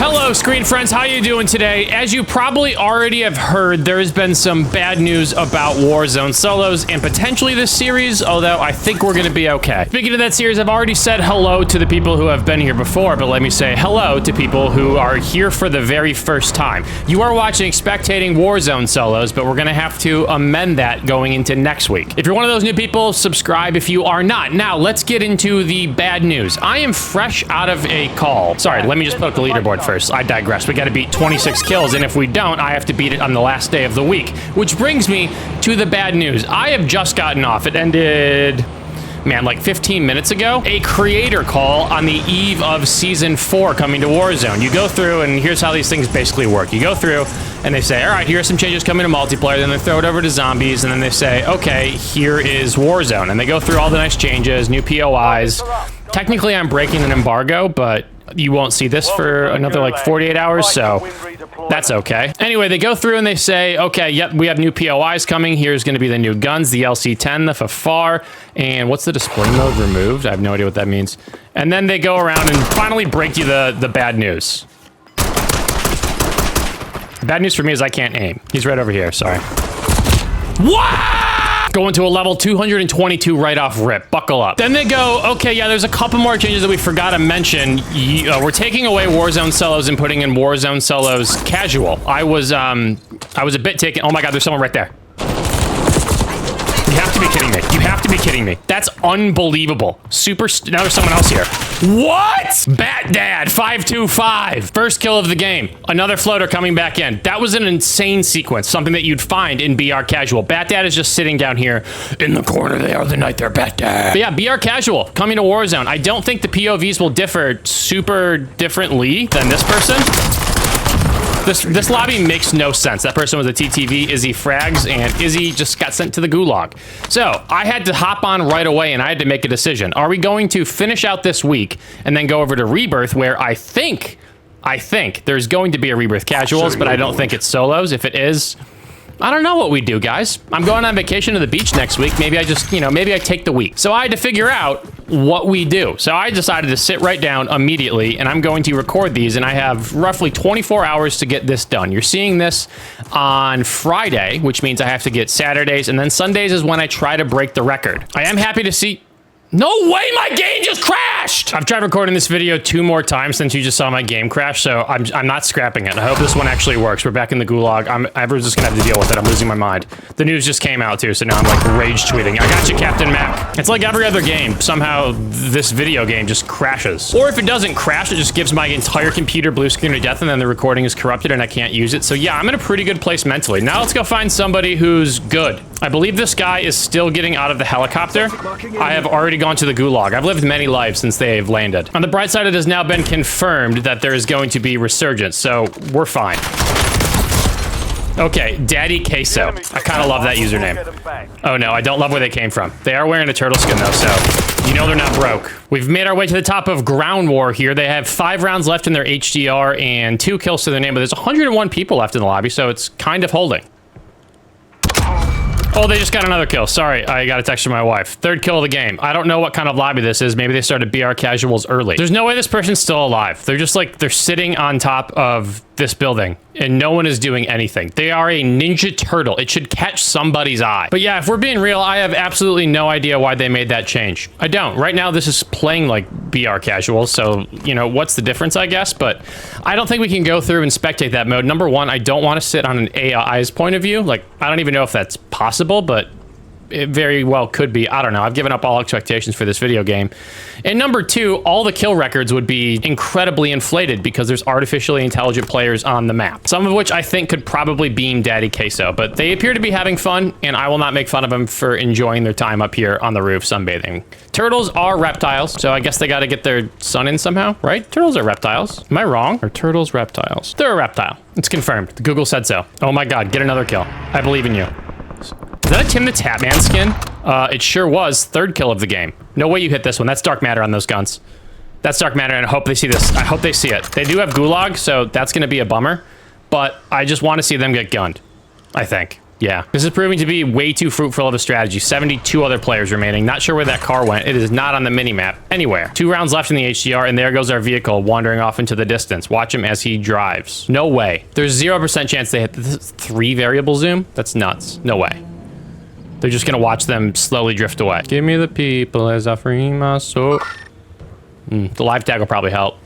Hello, screen friends. How you doing today? As you probably already have heard, there has been some bad news about Warzone solos and potentially this series, although I think we're going to be okay. Speaking of that series, I've already said hello to the people who have been here before, but let me say hello to people who are here for the very first time. You are watching Spectating Warzone solos, but we're going to have to amend that going into next week. If you're one of those new people, subscribe if you are not. Now, let's get into the bad news. I am fresh out of a call. Sorry, let me just put up the leaderboard first. I digress. We got to beat 26 kills, and if we don't, I have to beat it on the last day of the week. Which brings me to the bad news. I have just gotten off. It ended, man, like 15 minutes ago. A creator call on the eve of Season 4 coming to Warzone. You go through, and here's how these things basically work. You go through, and they say, all right, here are some changes coming to multiplayer. Then they throw it over to zombies, and then they say, okay, here is Warzone. And they go through all the nice changes, new POIs. Technically, I'm breaking an embargo, but you won't see this for another like 48 hours, so that's okay. Anyway, they go through and they say, okay, yep, we have new POIs coming. Here's going to be the new guns, the LC-10, the FFAR, and what's the display mode removed? I have no idea what that means. And then they go around and finally break you the bad news. The bad news for me is I can't aim. He's right over here, sorry. What? Going to a level 222 right off rip. Buckle up. Then they go, okay, yeah, there's a couple more changes that we forgot to mention. We're taking away Warzone solos and putting in Warzone solos casual. I was a bit taken. Oh my God, there's someone right there. You have to be kidding me. You have to be kidding me. That's unbelievable. Now there's someone else here. What? Bat Dad 525. First kill of the game. Another floater coming back in. That was an insane sequence. Something that you'd find in BR Casual. Bat Dad is just sitting down here in the corner. They are the night they're Bat Dad. But yeah, BR Casual coming to Warzone. I don't think the POVs will differ super differently than this person. This lobby makes no sense. That person was a TTV, Izzy Frags, and Izzy just got sent to the Gulag. So I had to hop on right away and I had to make a decision. Are we going to finish out this week and then go over to Rebirth, where I think there's going to be a Rebirth Casuals, but I don't think it's solos. If it is, I don't know what we do, guys. I'm going on vacation to the beach next week. Maybe I just, maybe I take the week. So I had to figure out what we do. So I decided to sit right down immediately, and I'm going to record these, and I have roughly 24 hours to get this done. You're seeing this on Friday, which means I have to get Saturdays, and then Sundays is when I try to break the record. I am happy to see... No way, my game just crashed! I've tried recording this video 2 more times since you just saw my game crash, so I'm not scrapping it. I hope this one actually works. We're back in the Gulag. Everyone's just gonna have to deal with it. I'm losing my mind. The news just came out too, so now I'm like rage tweeting. I got you, Captain Mac. It's like every other game. Somehow this video game just crashes. Or if it doesn't crash, it just gives my entire computer blue screen to death and then the recording is corrupted and I can't use it. So yeah, I'm in a pretty good place mentally. Now let's go find somebody who's good. I believe this guy is still getting out of the helicopter. I have already gone to the Gulag. I've lived many lives since they've landed. On the bright side, it has now been confirmed that there is going to be resurgence, so we're fine. Okay, Daddy Queso. I kind of love that username. Oh no, I don't love where they came from. They are wearing a turtle skin though, so you know they're not broke. We've made our way to the top of Ground War here. They have 5 rounds left in their HDR and 2 kills to their name, but there's 101 people left in the lobby, so it's kind of holding. Oh, they just got another kill. Sorry, I got a text from my wife. 3rd kill of the game. I don't know what kind of lobby this is. Maybe they started BR Casuals early. There's no way this person's still alive. They're just like, they're sitting on top of this building and no one is doing anything. They are a ninja turtle. It should catch somebody's eye. But yeah, if we're being real, I have absolutely no idea why they made that change. I don't. Right now, this is playing like BR Casuals, so, what's the difference, I guess? But I don't think we can go through and spectate that mode. Number one, I don't want to sit on an AI's point of view. Like, I don't even know if that's possible, but it very well could be. I don't know. I've given up all expectations for this video game. And number two, all the kill records would be incredibly inflated because there's artificially intelligent players on the map. Some of which I think could probably beam Daddy Queso, but they appear to be having fun, and I will not make fun of them for enjoying their time up here on the roof sunbathing. Turtles are reptiles, so I guess they got to get their sun in somehow, right? Turtles are reptiles. Am I wrong? Are turtles reptiles? They're a reptile. It's confirmed. Google said so. Oh my God, get another kill. I believe in you. Is that a Tim the Tatman skin? It sure was. 3rd kill of the game. No way you hit this one. That's dark matter on those guns. That's dark matter, and I hope they see this. I hope they see it. They do have Gulag, so that's going to be a bummer. But I just want to see them get gunned, I think. Yeah, this is proving to be way too fruitful of a strategy. 72 other players remaining. Not sure where that car went. It is not on the minimap anywhere. 2 rounds left in the HDR, and there goes our vehicle wandering off into the distance. Watch him as he drives. No way. There's 0% chance they hit this 3 variable zoom. That's nuts. No way. They're just gonna watch them slowly drift away. Give me the people as I free my soul. The live tag will probably help.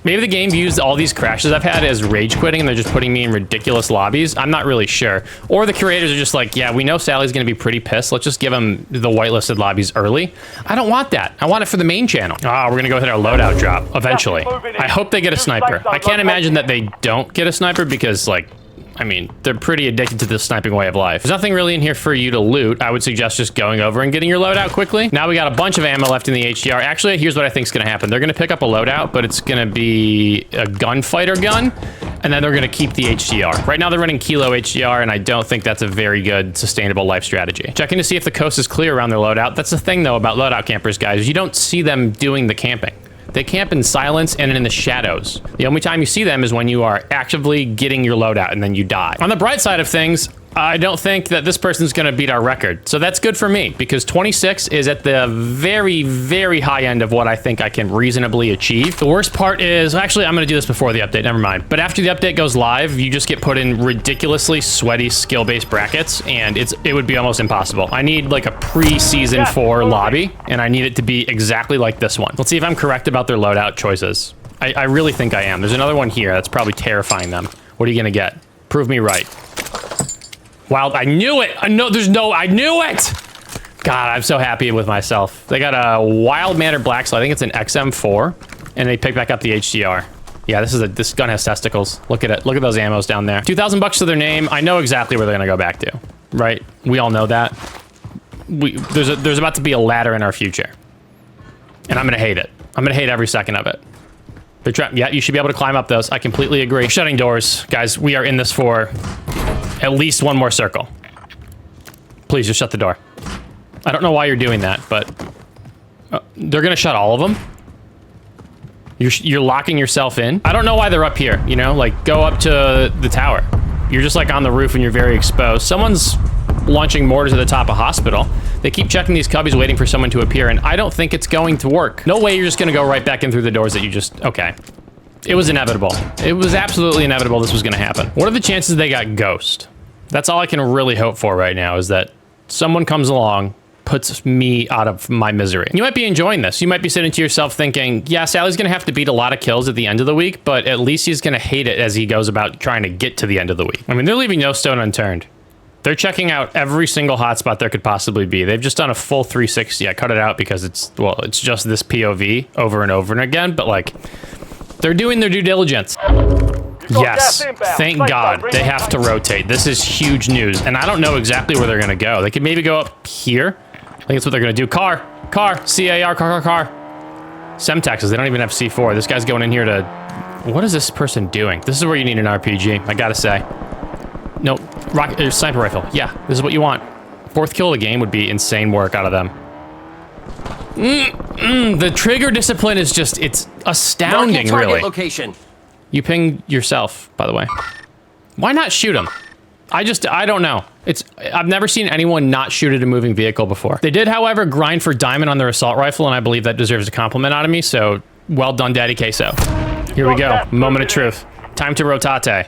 Maybe the game views all these crashes I've had as rage quitting and they're just putting me in ridiculous lobbies. I'm not really sure. Or the curators are just like, yeah, we know Sally's gonna be pretty pissed. Let's just give him the whitelisted lobbies early. I don't want that. I want it for the main channel. Ah, we're gonna go hit our loadout drop eventually. I hope they get a sniper. I can't imagine that they don't get a sniper because, like, I mean, they're pretty addicted to this sniping way of life. There's nothing really in here for you to loot. I would suggest just going over and getting your loadout quickly. Now we got a bunch of ammo left in the HDR. Actually, here's what I think is gonna happen. They're gonna pick up a loadout, but it's gonna be a gunfighter gun, and then they're gonna keep the HDR. Right now they're running Kilo HDR, and I don't think that's a very good, sustainable life strategy. Checking to see if the coast is clear around their loadout. That's the thing, though, about loadout campers, guys. You don't see them doing the camping. They camp in silence and in the shadows. The only time you see them is when you are actively getting your loadout and then you die. On the bright side of things, I don't think that this person's gonna beat our record. So that's good for me because 26 is at the very, very high end of what I think I can reasonably achieve. The worst part is, actually, I'm gonna do this before the update, never mind. But after the update goes live, you just get put in ridiculously sweaty skill-based brackets and it would be almost impossible. I need like a pre-season 4 lobby and I need it to be exactly like this one. Let's see if I'm correct about their loadout choices. I really think I am. There's another one here that's probably terrifying them. What are you gonna get? Prove me right. Wild, I knew it! I knew it! God, I'm so happy with myself. They got a Wild Manor Black, so I think it's an XM4, and they pick back up the HDR. Yeah, this gun has testicles. Look at it. Look at those ammos down there. 2,000 bucks to their name. I know exactly where they're gonna go back to, right? We all know that. There's about to be a ladder in our future, and I'm gonna hate it. I'm gonna hate every second of it. They're trapped. Yeah, you should be able to climb up those. I completely agree. Shutting doors, guys. We are in this for at least one more circle. Please just shut the door. I don't know why you're doing that, but they're gonna shut all of them. You're locking yourself in. I don't know why they're up here, you know, like go up to the tower. You're just like on the roof and you're very exposed. Someone's launching mortars at the top of hospital. They keep checking these cubbies waiting for someone to appear, and I don't think it's going to work. No way you're just gonna go right back in through the doors that you just, okay. It was inevitable. It was absolutely inevitable this was gonna happen. What are the chances they got Ghost? That's all I can really hope for right now, is that someone comes along, puts me out of my misery. You might be enjoying this. You might be sitting to yourself thinking, yeah, Sally's gonna have to beat a lot of kills at the end of the week, but at least he's gonna hate it as he goes about trying to get to the end of the week. I mean, they're leaving no stone unturned. They're checking out every single hotspot there could possibly be. They've just done a full 360. I cut it out because it's just this POV over and over and again, but like, they're doing their due diligence. Yes, thank God they have to rotate. This is huge news, and I don't know exactly where they're gonna go. They could maybe go up here. I think that's what they're gonna do. Car, C-A-R, car. Semtexes, they don't even have C4. This guy's going in here to... What is this person doing? This is where you need an RPG, I gotta say. No, rocket, sniper rifle. Yeah, this is what you want. 4th kill of the game would be insane work out of them. The trigger discipline is just, it's astounding, really. Location. You pinged yourself, by the way. Why not shoot him? I don't know. I've never seen anyone not shoot at a moving vehicle before. They did, however, grind for diamond on their assault rifle, and I believe that deserves a compliment out of me, so well done, Daddy Queso. Here we go, moment of truth. Time to rotate.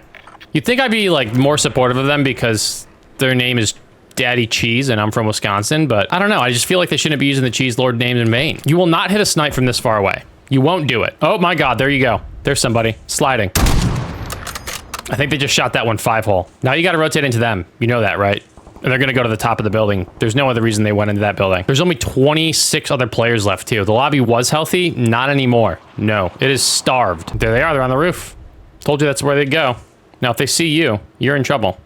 You'd think I'd be like more supportive of them because their name is Daddy Cheese and I'm from Wisconsin, but I don't know. I just feel like they shouldn't be using the Cheese Lord names in vain. You will not hit a snipe from this far away. You won't do it. Oh my God, there you go. There's somebody sliding. I think they just shot that one 5-hole. Now you got to rotate into them. You know that, right? And they're going to go to the top of the building. There's no other reason they went into that building. There's only 26 other players left too. The lobby was healthy, not anymore. No, it is starved. There they are, they're on the roof. Told you that's where they'd go. Now, if they see you, you're in trouble.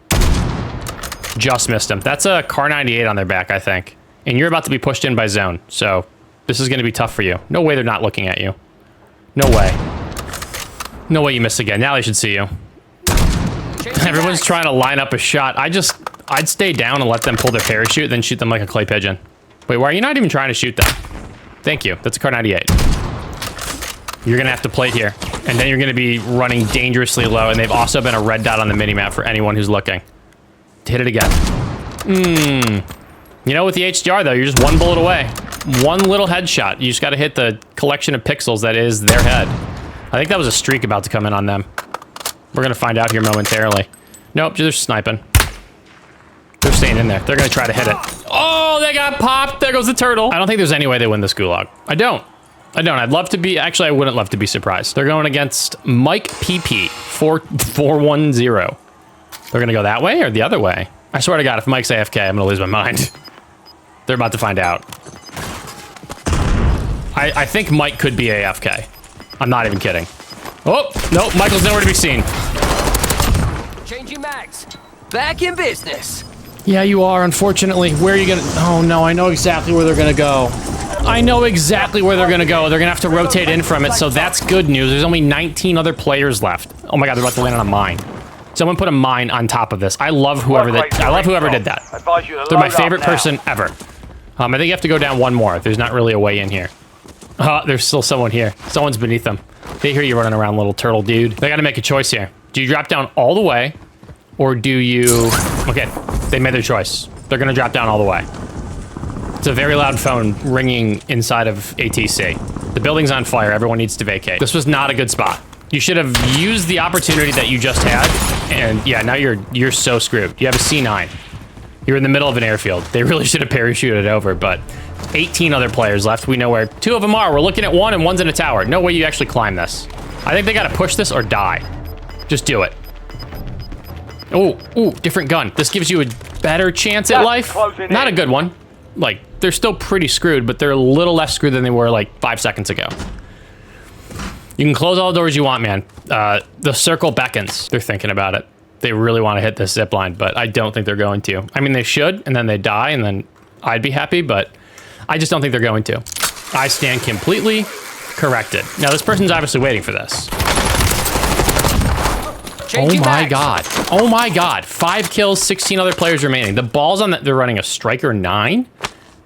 Just missed them. That's a Car 98 on their back, I think. And you're about to be pushed in by zone, so this is going to be tough for you. No way they're not looking at you. No way. No way you miss again. Now they should see you. Everyone's trying to line up a shot. I'd stay down and let them pull their parachute, then shoot them like a clay pigeon. Wait, why are you not even trying to shoot them? Thank you. That's a Car 98. You're going to have to plate here. And then you're going to be running dangerously low, and they've also been a red dot on the minimap for anyone who's looking. Hit it again. You know, with the HDR, though, you're just one bullet away. One little headshot. You just got to hit the collection of pixels that is their head. I think that was a streak about to come in on them. We're going to find out here momentarily. Nope, they're sniping. They're staying in there. They're going to try to hit it. Oh, they got popped. There goes the turtle. I don't think there's any way they win this Gulag. I don't. I'd love to be... Actually, I wouldn't love to be surprised. They're going against Mike PP 410. They're going to go that way or the other way? I swear to God, if Mike's AFK, I'm going to lose my mind. They're about to find out. I think Mike could be AFK. I'm not even kidding. Oh, no, Michael's nowhere to be seen. Changing mags. Back in business. Yeah, you are, unfortunately. Where are you gonna... Oh, no, I know exactly where they're gonna go. I know exactly where they're gonna go. They're gonna have to rotate in from it, so that's good news. There's only 19 other players left. Oh my God, they're about to land on a mine. Someone put a mine on top of this. I love whoever did that. They're my favorite person ever. I think you have to go down one more. There's not really a way in here. There's still someone here. Someone's beneath them. They hear you running around, little turtle dude. They gotta make a choice here. Do you drop down all the way? Or do you... Okay, they made their choice. They're gonna drop down all the way. It's a very loud phone ringing inside of ATC. The building's on fire. Everyone needs to vacate. This was not a good spot. You should have used the opportunity that you just had. And yeah, now you're so screwed. You have a C9. You're in the middle of an airfield. They really should have parachuted over, but 18 other players left. We know where 2 of them are. We're looking at 1 and 1's in a tower. No way you actually climb this. I think they gotta push this or die. Just do it. Oh, ooh, different gun. This gives you a better chance at life. Not a good one. Like, they're still pretty screwed, but they're a little less screwed than they were like 5 seconds ago. You can close all the doors you want, man. The circle beckons. They're thinking about it. They really want to hit this zip line, but I don't think they're going to. I mean, they should, and then they die, and then I'd be happy, but I just don't think they're going to. I stand completely corrected. Now, this person's obviously waiting for this. Oh my God. Oh my God. 5 kills, 16 other players remaining. The ball's on that. They're running a striker 9.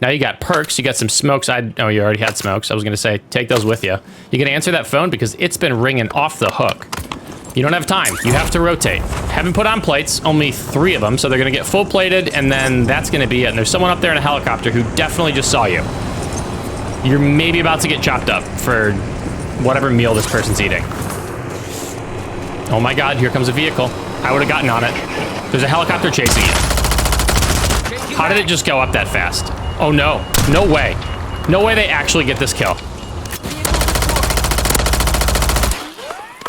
Now you got perks, you got some smokes. Oh, you already had smokes. I was gonna say, take those with you. You can answer that phone because it's been ringing off the hook. You don't have time. You have to rotate. Haven't put on plates, only 3 of them, so they're gonna get full plated, and then that's gonna be it. And there's someone up there in a helicopter who definitely just saw you. You're maybe about to get chopped up for whatever meal this person's eating. Oh my God, here comes a vehicle. I would have gotten on it. There's a helicopter chasing you. How did it just go up that fast? Oh no, no way. No way they actually get this kill.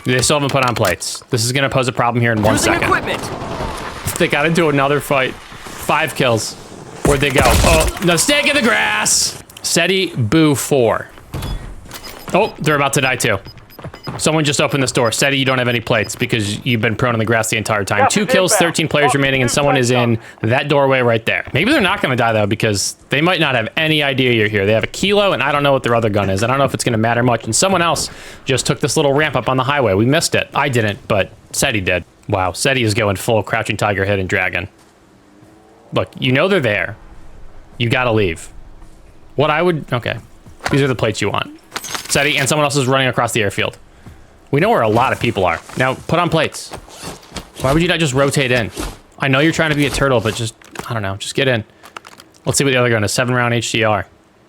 They still haven't put on plates. This is gonna pose a problem here in 1 second. They got into another fight. 5 kills. Where'd they go? Oh, no, stake in the grass. SETI Boo 4. Oh, they're about to die too. Someone just opened this door. SETI, you don't have any plates because you've been prone on the grass the entire time. 2 kills, 13 players remaining, and someone is in that doorway right there. Maybe they're not going to die, though, because they might not have any idea you're here. They have a kilo, and I don't know what their other gun is. I don't know if it's going to matter much. And someone else just took this little ramp up on the highway. We missed it. I didn't, but SETI did. Wow, SETI is going full Crouching Tiger, Hidden Dragon. Look, you know they're there. You got to leave. What I would... Okay. These are the plates you want. SETI, and someone else is running across the airfield. We know where a lot of people are. Now, put on plates. Why would you not just rotate in? I know you're trying to be a turtle, but just, I don't know, just get in. Let's see what the other gun is. 7-round HDR.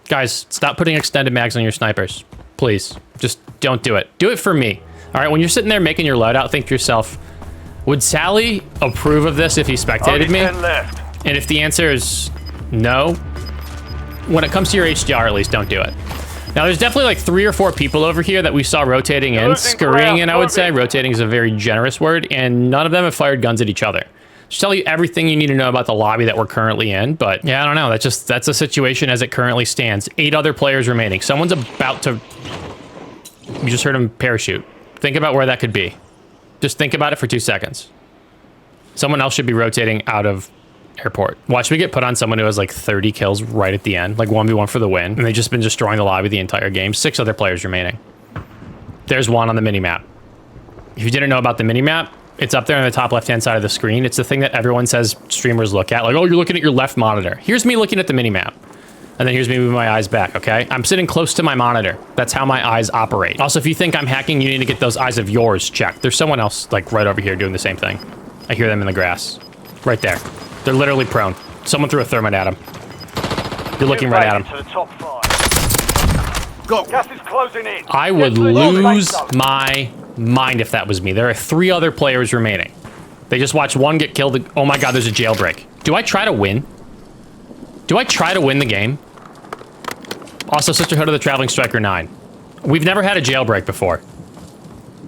Guys, stop putting extended mags on your snipers. Please. Just don't do it. Do it for me. All right, when you're sitting there making your loadout, think to yourself, would Sally approve of this if he spectated me? And if the answer is no, when it comes to your HDR, at least don't do it. Now, there's definitely like 3 or 4 people over here that we saw rotating in, scurrying in, I would say. Rotating is a very generous word, and none of them have fired guns at each other. Just tell you everything you need to know about the lobby that we're currently in, but yeah, I don't know. That's a situation as it currently stands. 8 other players remaining. Someone's about to... You just heard him parachute. Think about where that could be. Just think about it for 2 seconds. Someone else should be rotating out of airport. Watch me get put on someone who has like 30 kills right at the end, like 1v1 for the win, and they've just been destroying the lobby the entire game. 6 other players remaining. There's 1 on the mini-map. If you didn't know about the mini-map, it's up there on the top left-hand side of the screen. It's the thing that everyone says streamers look at, like, oh, you're looking at your left monitor. Here's me looking at the mini-map. And then here's me moving my eyes back, okay? I'm sitting close to my monitor. That's how my eyes operate. Also, if you think I'm hacking, you need to get those eyes of yours checked. There's someone else, like, right over here doing the same thing. I hear them in the grass. Right there. They're literally prone. Someone threw a thermite at him. You're looking right at him. To the top 5. Go. Gas is closing in. I would lose my mind if that was me. There are 3 other players remaining. They just watched one get killed. Oh my god, there's a jailbreak. Do I try to win? Do I try to win the game? Also, Sisterhood of the Traveling Striker 9. We've never had a jailbreak before.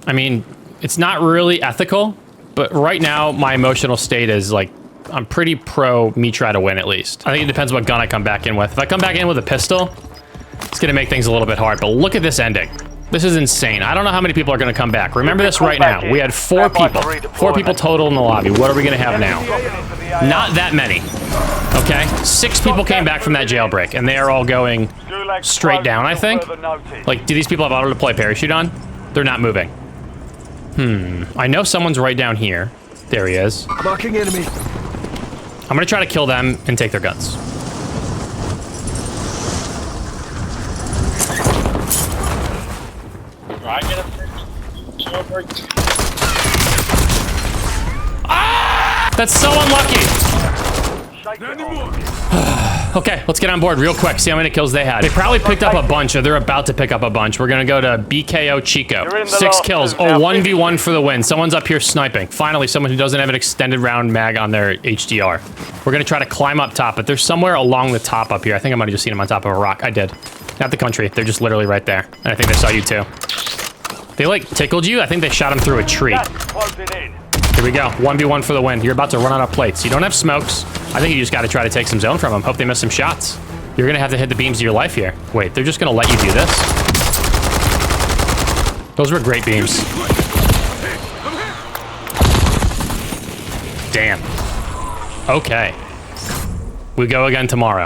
I mean, it's not really ethical, but right now, my emotional state is like, I'm pretty pro me try to win at least. I think it depends what gun I come back in with. If I come back in with a pistol, it's gonna make things a little bit hard, but look at this ending. This is insane. I don't know how many people are gonna come back. Remember this right now. We had 4 people. 4 people total in the lobby. What are we gonna have now? Not that many. Okay? 6 people came back from that jailbreak, and they are all going straight down, I think. Like, do these people have auto deploy parachute on? They're not moving. I know someone's right down here. There he is. Marking enemy. I'm gonna try to kill them and take their guns. Ah! That's so unlucky. Okay, let's get on board real quick, see how many kills they had. They probably picked up a bunch, or they're about to pick up a bunch. We're gonna go to BKO Chico. 6 kills. Oh, 1v1 for the win. Someone's up here sniping. Finally, someone who doesn't have an extended round mag on their HDR. We're gonna try to climb up top, but they're somewhere along the top up here. I think I might have just seen them on top of a rock. I did. Not the country. They're just literally right there. And I think they saw you too. They like tickled you? I think they shot him through a tree. Here we go. 1v1 for the win. You're about to run out of plates. You don't have smokes. I think you just got to try to take some zone from them. Hope they miss some shots. You're going to have to hit the beams of your life here. Wait, they're just going to let you do this? Those were great beams. Damn. Okay. We go again tomorrow.